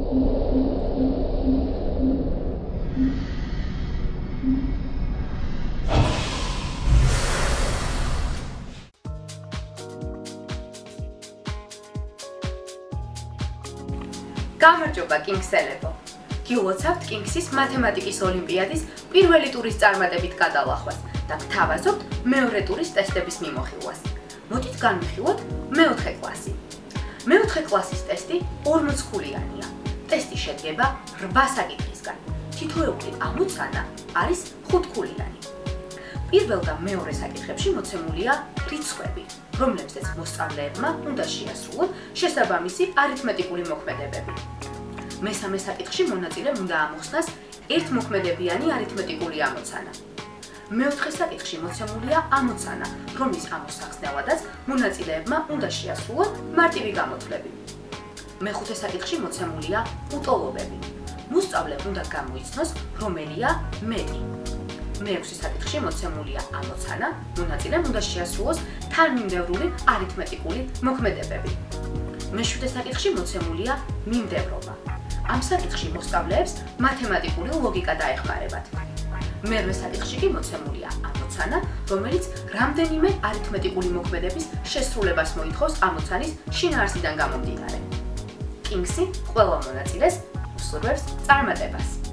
გამარჯობა კინგსელებო. გილოცავთ კინგსის მათემატიკის ოლიმპიადის პირველი ტურის წარმატებით გადალახვას და გთავაზობთ მეორე ტურის ტესტების მიმოხილვას. მოდით განვიხილოთ მეოთხე კლასი. მეოთხე კლასის ტესტი 40 ხულიანია. ტესტი შედგება 8 საკითხისგან. თითოეული ამოცანა არის 5 ხულიანი. პირველ და მეორე საკითხებში მოცემულია რიცხვები, რომლებზეც მოსწავლეებმა უნდა შეასრულონ შესაბამისი არითმეტიკული მოქმედებები. მესამე საკითხში მონაწილემ უნდა ამოხსნას ერთმოქმედებიანი არითმეტიკული ამოცანა. მეოთხე საკითხში მოცემულია ამოცანა, რომლის ამოსახსნელადაც მონაწილეებმა უნდა შეასრულონ მარტივი გამოთვლები. მეხუთე საკითხში მოცემულია უტოლობები. მოსწავლემ უნდა გამოიცნოს, რომელია მეტი. მეექვსე საკითხში მოცემულია ამოცანა, მონაწილემ უნდა შეასრულოს თანმიმდევრული არითმეტიკული მოქმედებები. მეშვიდე საკითხში მოცემულია მიმდევრობა. ამ საკითხში მოსწავლეებს მათემატიკური ლოგიკა დაეხმარებათ. მერვე საკითხში კი მოცემულია ამოცანა, რომელიც რამდენიმე არითმეტიკული მოქმედების შესრულებას მოითხოვს ამოცანის შინაარსიდან გამომდინარე. კინგსი ყველა მონაწილეს უსურვებს წარმატებას.